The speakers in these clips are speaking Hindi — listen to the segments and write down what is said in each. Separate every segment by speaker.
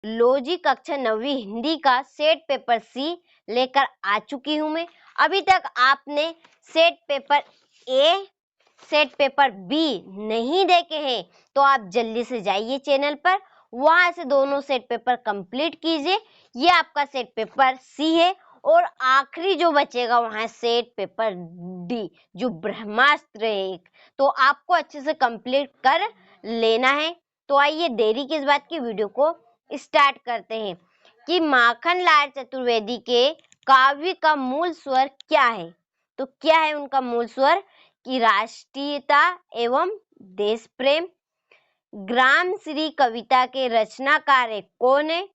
Speaker 1: लो जी, कक्षा 9वीं हिंदी का सेट पेपर सी लेकर आ चुकी हूँ मैं। अभी तक आपने set paper A, set paper B नहीं देखे हैं तो आप जल्दी से जाइए चैनल पर, वहां से दोनों सेट पेपर कंप्लीट कीजिए। ये आपका सेट पेपर सी है और आखिरी जो बचेगा वहां सेट पेपर डी, जो ब्रह्मास्त्र है एक, तो आपको अच्छे से कंप्लीट कर लेना है। तो आइए देरी किस बात की, वीडियो को स्टार्ट करते हैं कि माखनलाल चतुर्वेदी के काव्य का मूल स्वर क्या है। तो क्या है उनका मूल स्वर कि राष्ट्रीयता एवं देश प्रेम। ग्राम श्री कविता के रचनाकार कौन है?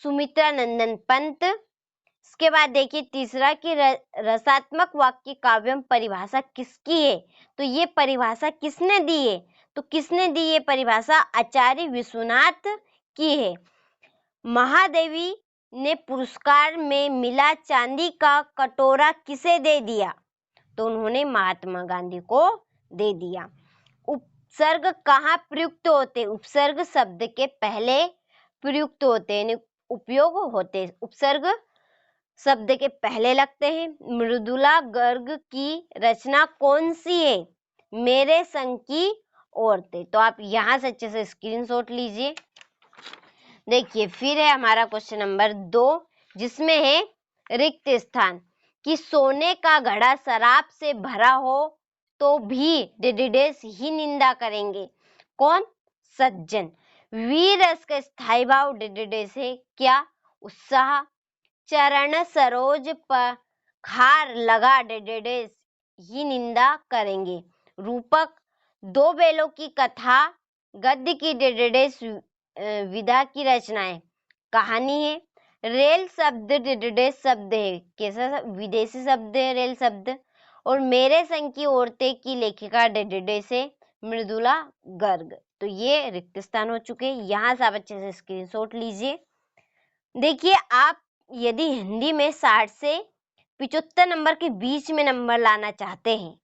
Speaker 1: सुमित्रा नंदन पंत। इसके बाद देखिए तीसरा कि रसात्मक वाक्य काव्यम परिभाषा किसकी है? तो ये परिभाषा किसने दी है? तो किसने दी ये परिभाषा? आचार्य विश्वनाथ की है। महादेवी ने पुरस्कार में मिला चांदी का कटोरा किसे दे दिया? तो उन्होंने महात्मा गांधी को दे दिया। उपसर्ग कहाँ प्रयुक्त होते? उपसर्ग शब्द के पहले प्रयुक्त होते हैं, उपयोग होते हैं। उपसर्ग शब्द के पहले लगते हैं। मृदुला गर्ग की रचना कौन सी है? मेरे संग की औरतें। तो आप यहाँ से अच्छे से स्क्रीनशॉट लीजिए। देखिए फिर है हमारा क्वेश्चन नंबर 2, जिसमें है रिक्त स्थान कि सोने का घड़ा शराब से भरा हो तो भी डेडेस ही निंदा करेंगे। कौन? सज्जन। वीर रस का स्थायी भाव डेडेस है क्या? उत्साह। चरण सरोज पर खार लगा डेडेस ही निंदा करेंगे। रूपक। दो बेलों की कथा गद्य की डेडेस विधा की रचनाएं। कहानी है। रेल शब्द डेडेस शब्द है, कैसा? विदेशी शब्द है रेल शब्द। और मेरे संग की औरतें की लेखिका डेडेस है मृदुला गर्ग। तो ये रिक्त स्थान हो चुके हैं। यहाँ से आप अच्छे से स्क्रीनशॉट लीजिए। देखिए आप यदि हिंदी में 60 से 75 नंबर के बीच में नंबर लाना चाहते हैं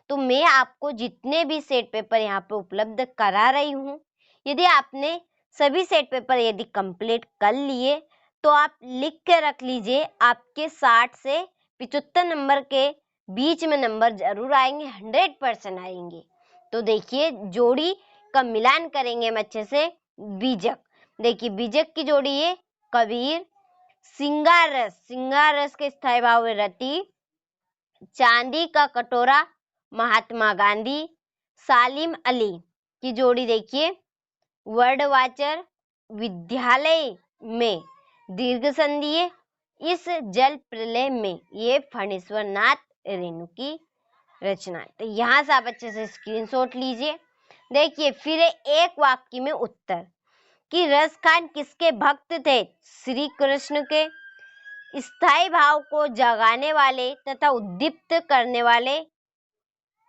Speaker 1: तो मैं आपको जितने भी सेट पेपर यहाँ पे उपलब्ध करा रही हूँ, यदि आपने सभी सेट पेपर यदि कंप्लीट कर लिए तो आप लिख के रख लीजिए, आपके 60 से 75 नंबर के बीच में नंबर जरूर आएंगे, 100% आएंगे। तो देखिए जोड़ी का मिलान करेंगे हम अच्छे से। बीजक, देखिए बीजक की जोड़ी है कबीर। सिंगार रस, सिंगार रस के स्थायी भाव है रति। चांदी का कटोरा महात्मा गांधी। सालिम अली की जोड़ी देखिए वर्डवाचर। विद्यालय में दीर्घ संधि है। इस जल प्रलय में, ये फणीश्वर नाथ रेणु की रचना है। तो यहाँ से आप अच्छे से स्क्रीनशॉट लीजिए। देखिए फिर एक वाक्य में उत्तर कि रस खान किसके भक्त थे? श्री कृष्ण के। स्थायी भाव को जगाने वाले तथा उद्दीप्त करने वाले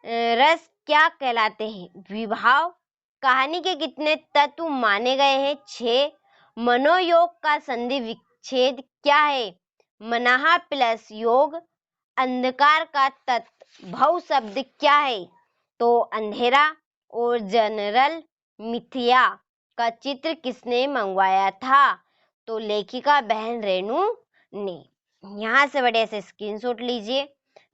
Speaker 1: रस क्या कहलाते हैं? विभाव। कहानी के कितने तत्व माने गए हैं? 6। मनोयोग का संधि विच्छेद क्या है? मनाहा प्लस योग। अंधकार का तत्व भव शब्द क्या है? तो अंधेरा। और जनरल मिथिया का चित्र किसने मंगवाया था? तो लेखिका बहन रेणु ने। यहाँ से बढ़िया से स्क्रीनशॉट लीजिए।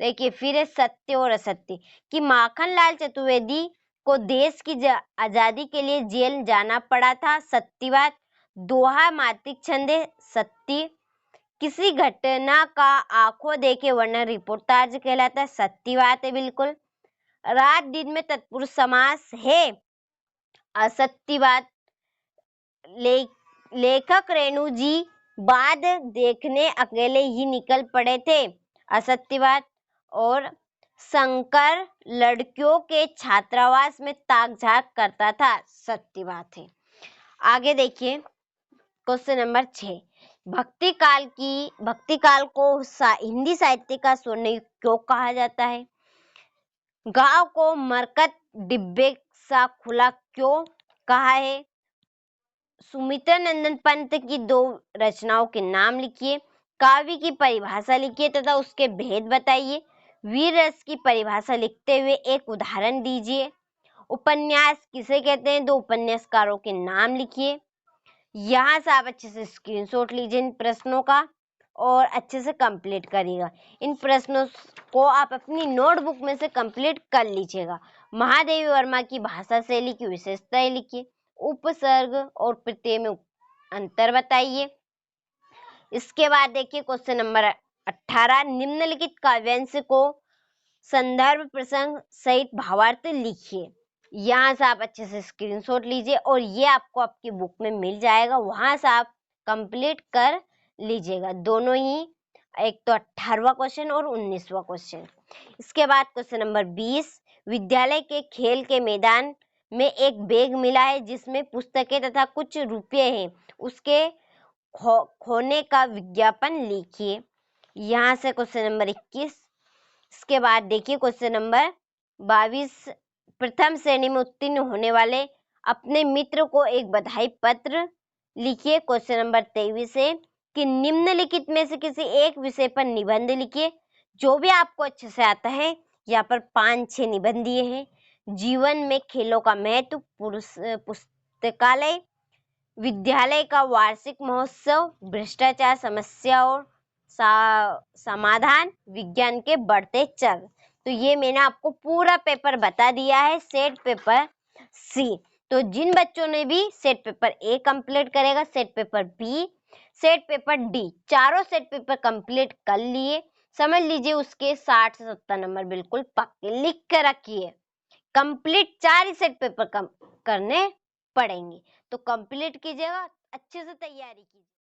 Speaker 1: देखिए फिर है सत्य और असत्य कि माखनलाल चतुर्वेदी को देश की आजादी के लिए जेल जाना पड़ा था। सत्यवाद। दोहा मात्रिक छंद है। सत्य। किसी घटना का आंखों देखे वर्णन रिपोर्टाज कहलाता है। सत्यवाद है बिल्कुल। रात दिन में तत्पुरुष समास है। असत्यवाद। लेखक रेणु जी बाद देखने अकेले ही निकल पड़े थे। असत्यवाद। और शंकर लड़कियों के छात्रावास में ताक झाक करता था। सत्यवाद है। आगे देखिए क्वेश्चन नंबर 6, भक्ति काल को हिंदी साहित्य का स्वर्णयुग क्यों कहा जाता है? गांव को मरकत डिब्बे सा खुला क्यों कहा है? सुमित्रा नंदन पंत की 2 रचनाओं के नाम लिखिए। काव्य की परिभाषा लिखिए तथा उसके भेद बताइए। वीर रस की परिभाषा लिखते हुए एक उदाहरण दीजिए। उपन्यास किसे कहते हैं? 2 उपन्यासकारों के नाम लिखिए। यहाँ से आप अच्छे से स्क्रीनशॉट लीजिए इन प्रश्नों का और अच्छे से कंप्लीट करिएगा। इन प्रश्नों को आप अपनी नोटबुक में से कंप्लीट कर लीजिएगा। महादेवी वर्मा की भाषा शैली की विशेषताएं लिखिए। उपसर्ग और प्रत्यय में अंतर बताइए। इसके बाद देखिए क्वेश्चन नंबर 18, निम्नलिखित काव्यांश को संदर्भ प्रसंग सहित भावार्थ लिखिए। यहाँ से आप अच्छे से स्क्रीनशॉट लीजिए और ये आपको आपकी बुक में मिल जाएगा, वहां से आप कंप्लीट कर लीजिएगा दोनों ही, एक तो 18वां क्वेश्चन और 19वां क्वेश्चन। इसके बाद क्वेश्चन नंबर 20, विद्यालय के खेल के मैदान में एक बैग मिला है जिसमें पुस्तकें तथा कुछ रुपये हैं, उसके खोने का विज्ञापन लिखिए। यहाँ से क्वेश्चन नंबर 21। इसके बाद देखिए क्वेश्चन नंबर 22, प्रथम श्रेणी में उत्तीर्ण होने वाले अपने मित्र को एक बधाई पत्र लिखिए। क्वेश्चन नंबर 23 है कि निम्नलिखित में से किसी एक विषय पर निबंध लिखिए, जो भी आपको अच्छे से आता है। यहाँ पर 5-6 निबंध दिए हैं। जीवन में खेलों का महत्व, पुस्तकालय, विद्यालय का वार्षिक महोत्सव, भ्रष्टाचार समस्या और समाधान, विज्ञान के बढ़ते चर। तो ये मैंने आपको पूरा पेपर बता दिया है, सेट पेपर सी। तो जिन बच्चों ने भी सेट पेपर ए कंप्लीट करेगा, set paper B, set paper D, चारों सेट पेपर कंप्लीट कर लिए, समझ लीजिए उसके 60 से 70 नंबर बिल्कुल पक्के लिख के रखिए। कंप्लीट 4 ही सेट पेपर करने पड़ेंगे, तो कंप्लीट कीजिएगा, अच्छे से तैयारी कीजिए।